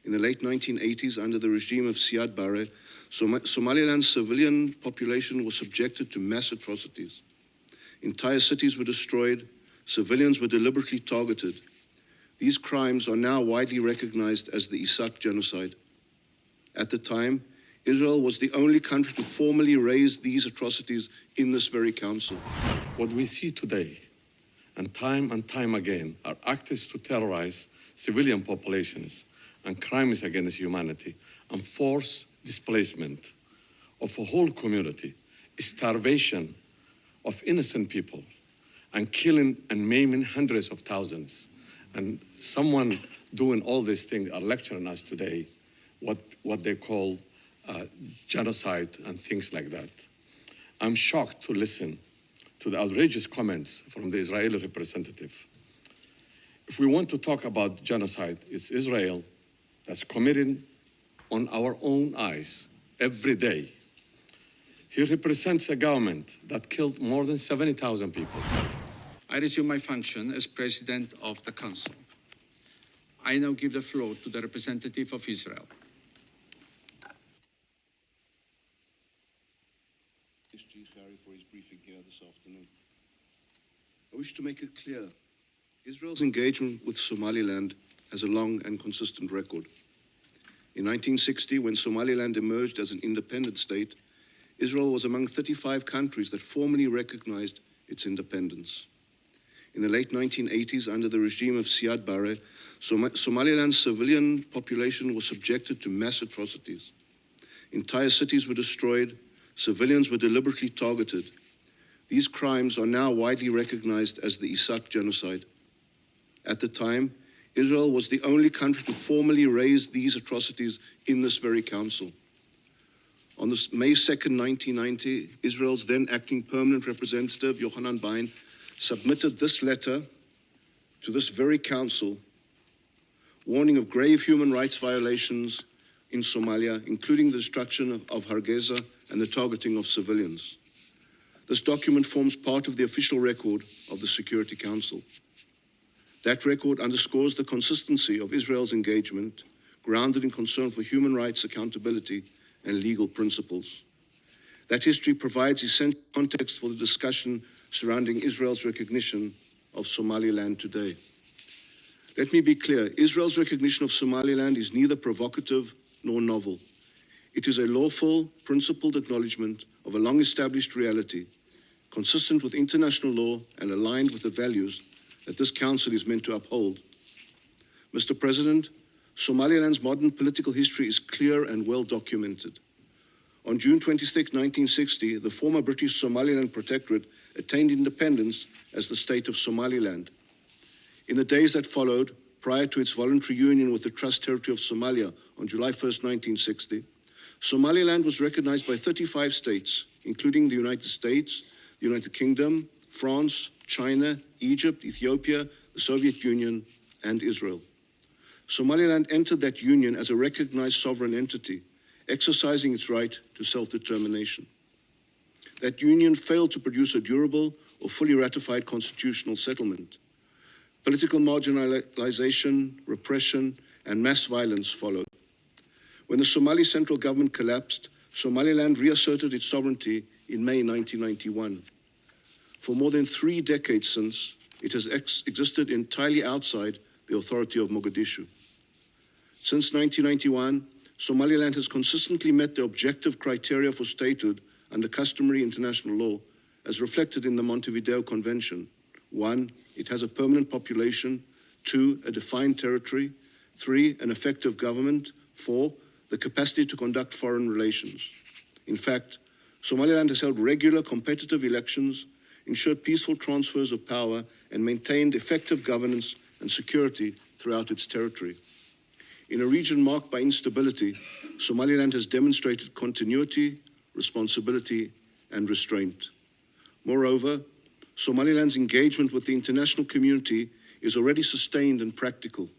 In the late 1980s, under the regime of Siad Barre, Somaliland's civilian population was subjected to mass atrocities. Entire cities were destroyed, civilians were deliberately targeted. These crimes are now widely recognized as the Israa11l genocide. At the time, Israel was the only country to formally raise these atrocities in this very council. What we see today, and time again, are acts to terrorize civilian populations and crimes against humanity and forced displacement of a whole community, starvation of innocent people, and killing and maiming hundreds of thousands. And someone doing all these things are lecturing us today what they call genocide and things like that. I'm shocked to listen to the outrageous comments from the Israeli representative. If we want to talk about genocide, it's Israel that's committing on our own eyes every day. He represents a government that killed more than 70,000 people. I resume my function as President of the Council. I now give the floor to the representative of Israel. Qarri for his briefing here this afternoon. I wish to make it clear, Israel's engagement with Somaliland has a long and consistent record. In 1960, when Somaliland emerged as an independent state, Israel was among 35 countries that formally recognized its independence. In the late 1980s, under the regime of Siad Barre, Somaliland's civilian population was subjected to mass atrocities. Entire cities were destroyed, civilians were deliberately targeted. These crimes are now widely recognized as the Israa11l genocide. At the time, Israel was the only country to formally raise these atrocities in this very council. On May 2nd, 1990, Israel's then acting permanent representative, Yochanan Bain, submitted this letter to this very council, warning of grave human rights violations in Somalia, including the destruction of Hargeisa and the targeting of civilians. This document forms part of the official record of the Security Council. That record underscores the consistency of Israel's engagement, grounded in concern for human rights, accountability, and legal principles. That history provides essential context for the discussion surrounding Israel's recognition of Somaliland today. Let me be clear, Israel's recognition of Somaliland is neither provocative nor novel. It is a lawful, principled acknowledgement of a long-established reality, consistent with international law and aligned with the values that this council is meant to uphold. Mr. President, Somaliland's modern political history is clear and well documented. On June 26, 1960, the former British Somaliland Protectorate attained independence as the state of Somaliland. In the days that followed, prior to its voluntary union with the Trust Territory of Somalia on July 1, 1960, Somaliland was recognized by 35 states, including the United States, the United Kingdom, France, China, Egypt, Ethiopia, the Soviet Union, and Israel. Somaliland entered that union as a recognized sovereign entity, exercising its right to self-determination. That union failed to produce a durable or fully ratified constitutional settlement. Political marginalization, repression, and mass violence followed. When the Somali central government collapsed, Somaliland reasserted its sovereignty in May 1991. For more than 3 decades since, it has existed entirely outside the authority of Mogadishu. Since 1991, Somaliland has consistently met the objective criteria for statehood under customary international law, as reflected in the Montevideo Convention. 1, it has a permanent population. 2, a defined territory. 3, an effective government. 4, the capacity to conduct foreign relations. In fact, Somaliland has held regular competitive elections, ensured peaceful transfers of power, and maintained effective governance and security throughout its territory. In a region marked by instability, Somaliland has demonstrated continuity, responsibility, and restraint. Moreover, Somaliland's engagement with the international community is already sustained and practical.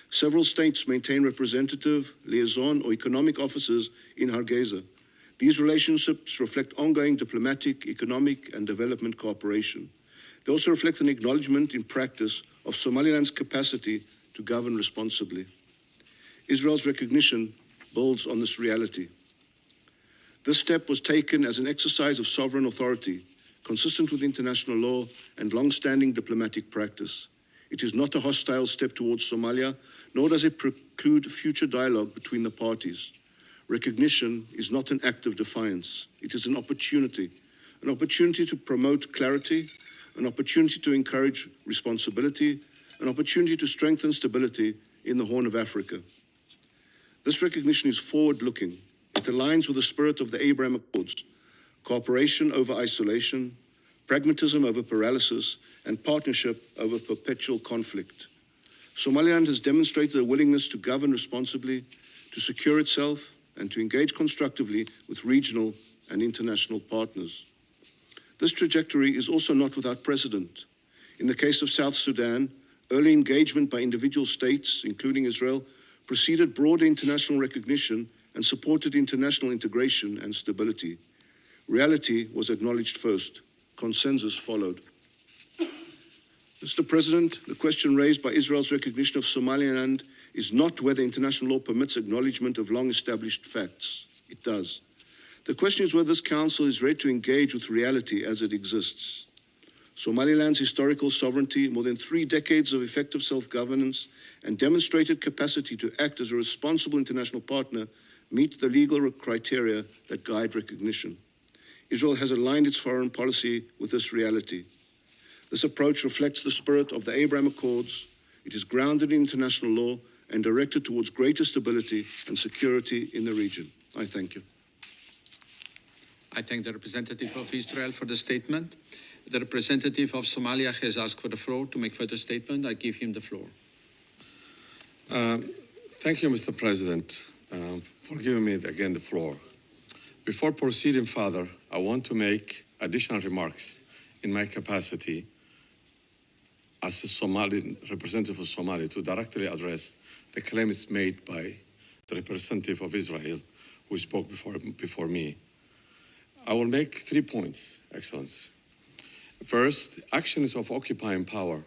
Several states maintain representative, liaison, or economic offices in Hargeisa. These relationships reflect ongoing diplomatic, economic, and development cooperation. They also reflect an acknowledgement in practice of Somaliland's capacity to govern responsibly. Israel's recognition builds on this reality. This step was taken as an exercise of sovereign authority, consistent with international law and long-standing diplomatic practice. It is not a hostile step towards Somalia, nor does it preclude future dialogue between the parties. Recognition is not an act of defiance. It is an opportunity to promote clarity, an opportunity to encourage responsibility, an opportunity to strengthen stability in the Horn of Africa. This recognition is forward-looking. It aligns with the spirit of the Abraham Accords: cooperation over isolation, pragmatism over paralysis, and partnership over perpetual conflict. Somaliland has demonstrated a willingness to govern responsibly, to secure itself, and to engage constructively with regional and international partners. This trajectory is also not without precedent. In the case of South Sudan, early engagement by individual states, including Israel, preceded broader international recognition and supported international integration and stability. Reality was acknowledged first. Consensus followed. Mr. President, the question raised by Israel's recognition of Somaliland is not whether international law permits acknowledgement of long-established facts. It does. The question is whether this Council is ready to engage with reality as it exists. Somaliland's historical sovereignty, more than 3 decades of effective self-governance, and demonstrated capacity to act as a responsible international partner meet the legal criteria that guide recognition. Israel has aligned its foreign policy with this reality. This approach reflects the spirit of the Abraham Accords. It is grounded in international law and directed towards greater stability and security in the region. I thank you. I thank the representative of Israel for the statement. The representative of Somalia has asked for the floor to make further statement. I give him the floor. Thank you, Mr. President, for giving me again the floor. Before proceeding further, I want to make additional remarks in my capacity as a Somali representative of Somalia to directly address the claims made by the representative of Israel who spoke before me. I will make 3 points, Excellency. First, actions of occupying power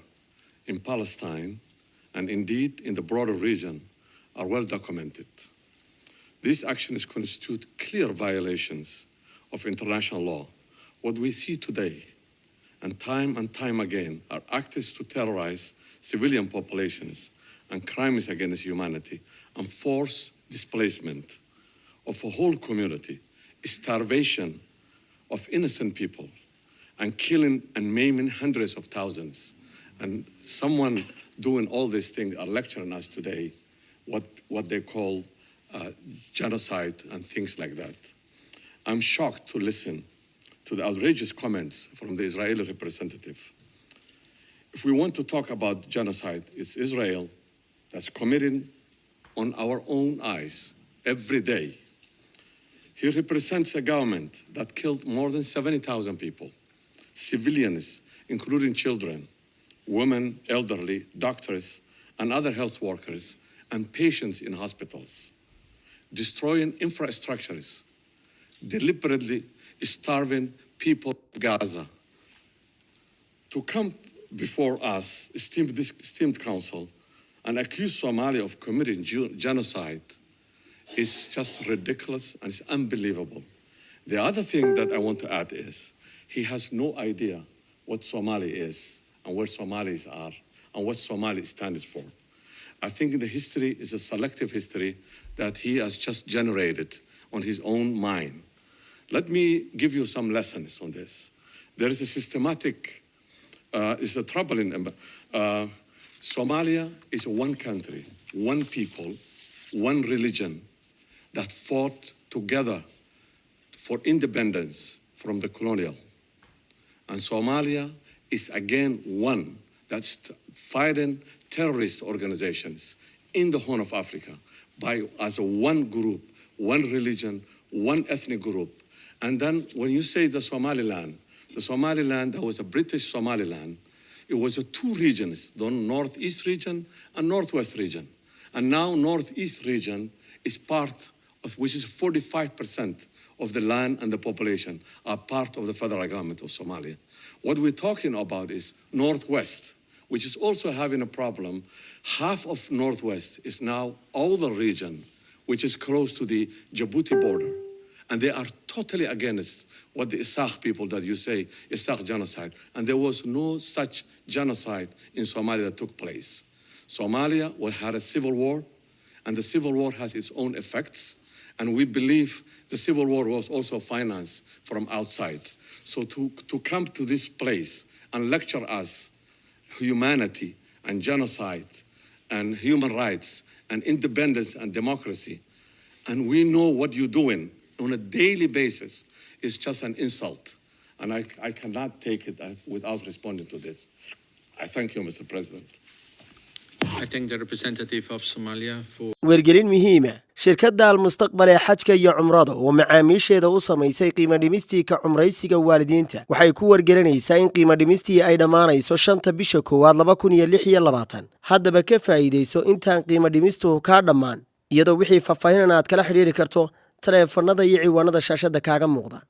in Palestine and indeed in the broader region are well documented. These actions constitute clear violations of international law. What we see today and time again are acts to terrorize civilian populations and crimes against humanity and forced displacement of a whole community, starvation of innocent people, and killing and maiming hundreds of thousands. And someone doing all these things are lecturing us today what they call genocide and things like that. I'm shocked to listen to the outrageous comments from the Israeli representative. If we want to talk about genocide, it's Israel that's committing on our own eyes every day. He represents a government that killed more than 70,000 people, civilians, including children, women, elderly, doctors, and other health workers, and patients in hospitals, destroying infrastructures, deliberately starving people in Gaza. To come before us, this esteemed council, and accuse Somalia of committing genocide is just ridiculous and it's unbelievable. The other thing that I want to add is he has no idea what Somali is and where Somalis are and what Somali stands for. I think the history is a selective history that he has just generated on his own mind. Let me give you some lessons on this. There is a systematic, it's a troubling, Somalia is one country, one people, one religion that fought together for independence from the colonial. And Somalia is again one that's fighting terrorist organizations in the Horn of Africa as a one group, one religion, one ethnic group. And then when you say the Somaliland, that was a British Somaliland, it was 2 regions, the Northeast region and Northwest region. And now Northeast region is part of, which is 45% of the land and the population are part of the federal government of Somalia. What we're talking about is Northwest, which is also having a problem. Half of Northwest is now all the region, which is close to the Djibouti border. And they are totally against what the Isaq people that you say, Isaq genocide. And there was no such genocide in Somalia that took place. Somalia had a civil war, and the civil war has its own effects. And we believe the civil war was also financed from outside. So to come to this place and lecture us humanity and genocide and human rights and independence and democracy, and we know what you're doing on a daily basis, is just an insult. And I cannot take it without responding to this. I thank you, Mr. President. I thank the representative of Somalia for... wargelin muhiima shirkadda almustaqbal ee xajka iyo cumrada oo macaamiisheeda u samaysay qiimo dhimistii ka cumraysiga waalidiinta waxay ku wargelinaysaa in qiimo dhimistii ay dhamaanayso 5 bisha koowaad 2026 haddaba ka faa'iideyso intaan qiimo dhimistu ka dhamaan iyadoo wixii faahfaahin aad kala xiriiri karto taleefanada iyo ciwaanada shaashada kaaga muuqda